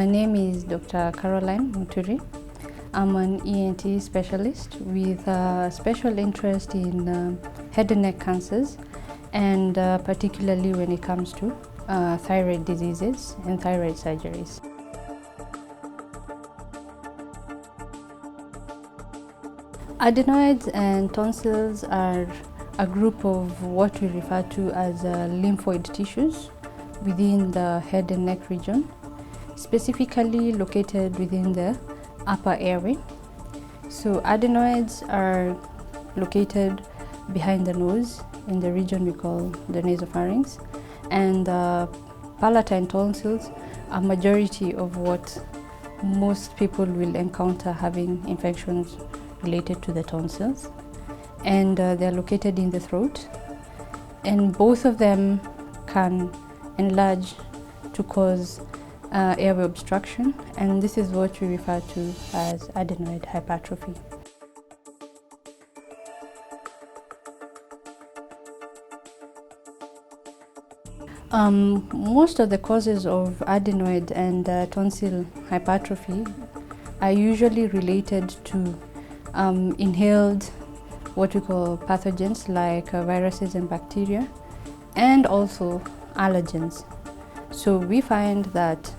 My name is Dr. Caroline Muturi. I'm an ENT specialist with a special interest in head and neck cancers, and particularly when it comes to thyroid diseases and thyroid surgeries. Adenoids and tonsils are a group of what we refer to as lymphoid tissues within the head and neck region, specifically located within the upper airway. So adenoids are located behind the nose in the region we call the nasopharynx, and palatine tonsils are majority of what most people will encounter having infections related to the tonsils, and they're located in the throat, and both of them can enlarge to cause airway obstruction, and this is what we refer to as adenoid hypertrophy. Most of the causes of adenoid and tonsil hypertrophy are usually related to inhaled what we call pathogens like viruses and bacteria, and also allergens. So we find that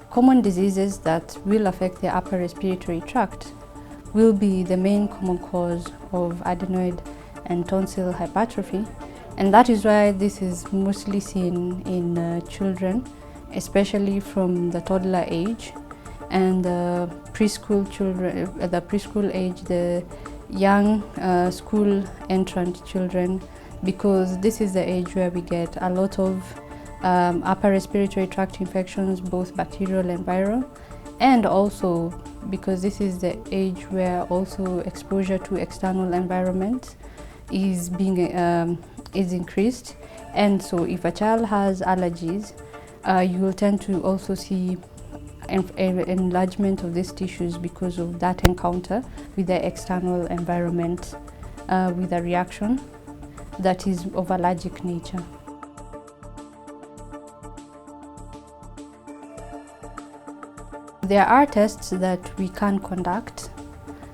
common diseases that will affect the upper respiratory tract will be the main common cause of adenoid and tonsil hypertrophy, and that is why this is mostly seen in children, especially from the toddler age and the preschool children, the preschool age, the young school entrant children, because this is the age where we get a lot of upper respiratory tract infections, both bacterial and viral, and also because this is the age where also exposure to external environment is increased. And so if a child has allergies, you will tend to also see enlargement of these tissues because of that encounter with the external environment, with a reaction that is of allergic nature. There are tests that we can conduct.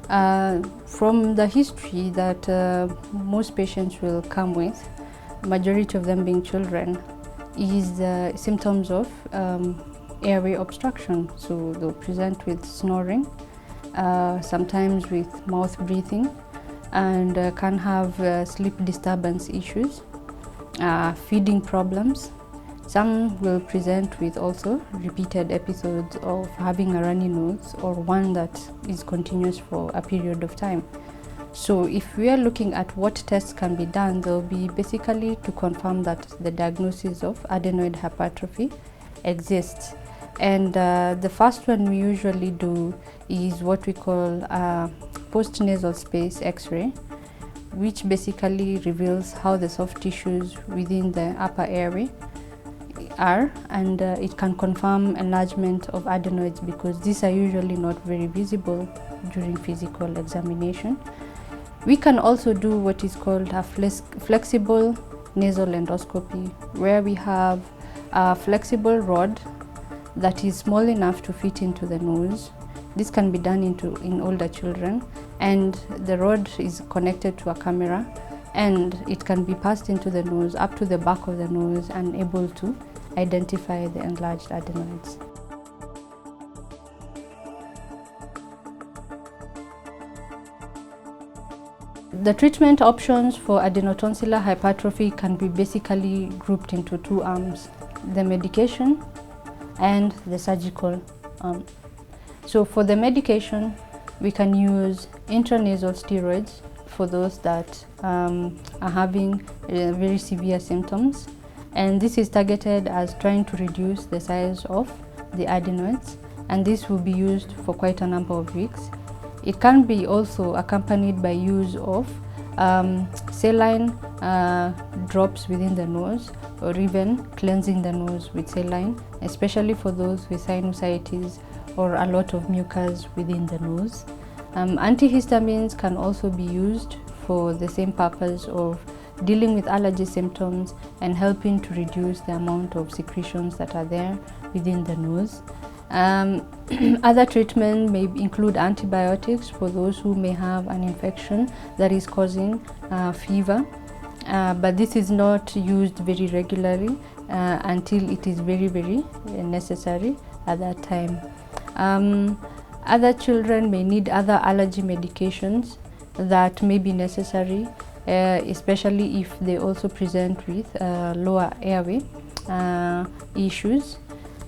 From the history that most patients will come with, majority of them being children, is the symptoms of airway obstruction. So they'll present with snoring, sometimes with mouth breathing, and can have sleep disturbance issues, feeding problems. Some will present with also repeated episodes of having a runny nose, or one that is continuous for a period of time. So if we are looking at what tests can be done, they'll be basically to confirm that the diagnosis of adenoid hypertrophy exists. And the first one we usually do is what we call post-nasal space X-ray, which basically reveals how the soft tissues within the upper airway are, and it can confirm enlargement of adenoids, because these are usually not very visible during physical examination. We can also do what is called a flexible nasal endoscopy, where we have a flexible rod that is small enough to fit into the nose. This can be done in older children, and the rod is connected to a camera, and it can be passed into the nose up to the back of the nose and able to identify the enlarged adenoids. The treatment options for adenotonsillar hypertrophy can be basically grouped into two arms: the medication and the surgical arm. So for the medication, we can use intranasal steroids for those that are having very severe symptoms, and this is targeted as trying to reduce the size of the adenoids, and this will be used for quite a number of weeks. It can be also accompanied by use of saline drops within the nose, or even cleansing the nose with saline, especially for those with sinusitis or a lot of mucus within the nose. Antihistamines can also be used for the same purpose of dealing with allergy symptoms and helping to reduce the amount of secretions that are there within the nose. Other treatment may include antibiotics for those who may have an infection that is causing fever, but this is not used very regularly until it is very, very necessary at that time. Other children may need other allergy medications that may be necessary, especially if they also present with lower airway issues.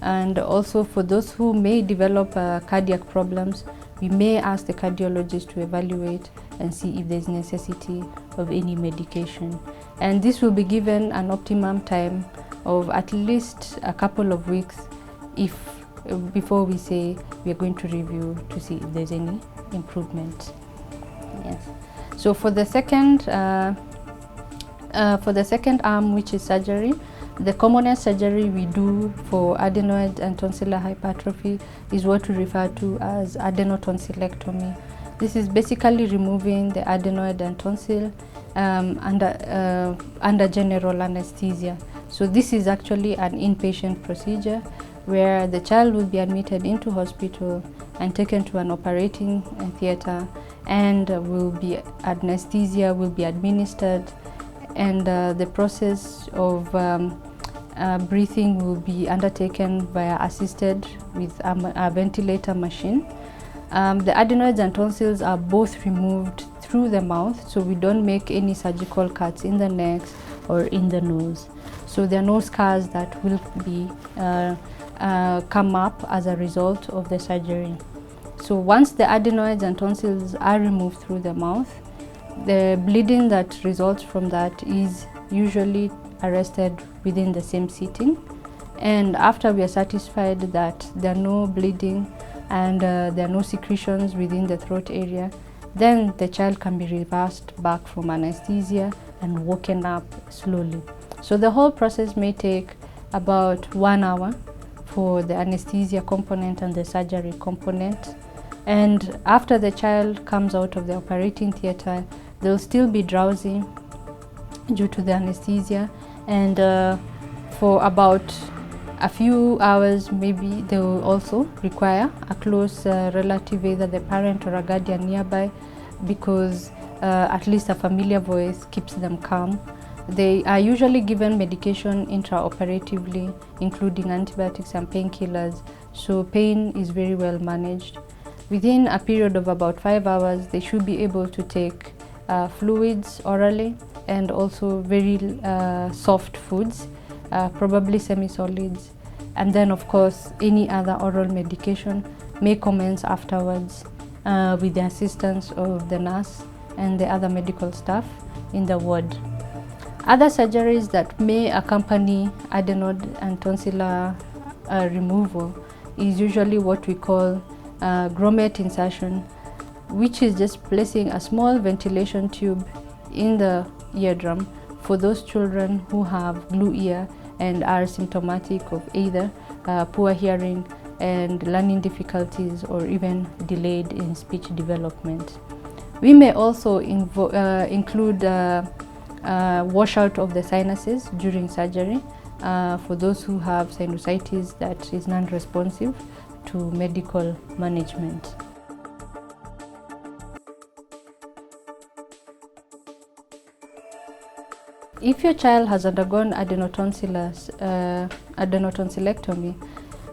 And also for those who may develop cardiac problems, we may ask the cardiologist to evaluate and see if there's necessity of any medication. And this will be given an optimum time of at least a couple of weeks before we say we are going to review to see if there's any improvement. Yes. So for the second arm, which is surgery, the commonest surgery we do for adenoid and tonsillar hypertrophy is what we refer to as adenotonsillectomy. This is basically removing the adenoid and tonsil under general anesthesia. So this is actually an inpatient procedure where the child will be admitted into hospital and taken to an operating theater, and anesthesia will be administered, and the process of breathing will be undertaken via assisted with a ventilator machine. The adenoids and tonsils are both removed through the mouth, so we don't make any surgical cuts in the neck or in the nose. So there are no scars that will be come up as a result of the surgery. So once the adenoids and tonsils are removed through the mouth, the bleeding that results from that is usually arrested within the same sitting, and after we are satisfied that there are no bleeding and there are no secretions within the throat area, then the child can be reversed back from anesthesia and woken up slowly. So the whole process may take about 1 hour for the anesthesia component and the surgery component, and after the child comes out of the operating theater, they'll still be drowsy due to the anesthesia, and for about a few hours maybe they will also require a close relative, either the parent or a guardian nearby, because at least a familiar voice keeps them calm. They are usually given medication intraoperatively, including antibiotics and painkillers, so pain is very well managed. Within a period of about 5 hours, they should be able to take fluids orally, and also very soft foods, probably semi-solids. And then of course any other oral medication may commence afterwards with the assistance of the nurse and the other medical staff in the ward. Other surgeries that may accompany adenoid and tonsillar removal is usually what we call grommet insertion, which is just placing a small ventilation tube in the eardrum for those children who have glue ear and are symptomatic of either poor hearing and learning difficulties, or even delayed in speech development. We may also include washout of the sinuses during surgery for those who have sinusitis that is non-responsive to medical management. If your child has undergone adenotonsillectomy,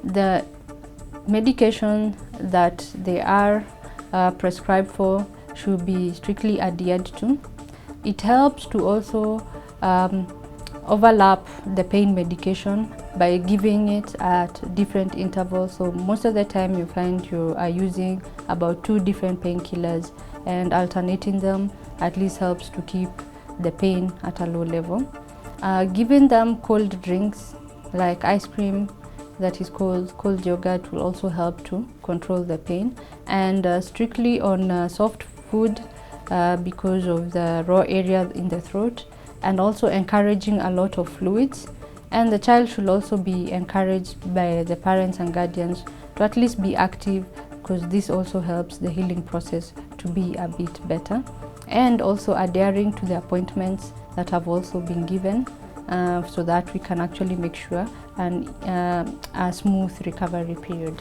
the medication that they are prescribed for should be strictly adhered to. It helps to also overlap the pain medication by giving it at different intervals. So most of the time you find you are using about 2 different painkillers, and alternating them at least helps to keep the pain at a low level. Giving them cold drinks like ice cream that is cold yogurt will also help to control the pain, and strictly on soft food because of the raw area in the throat, and also encouraging a lot of fluids. And the child should also be encouraged by the parents and guardians to at least be active, because this also helps the healing process to be a bit better. And also adhering to the appointments that have also been given so that we can actually make sure a smooth recovery period.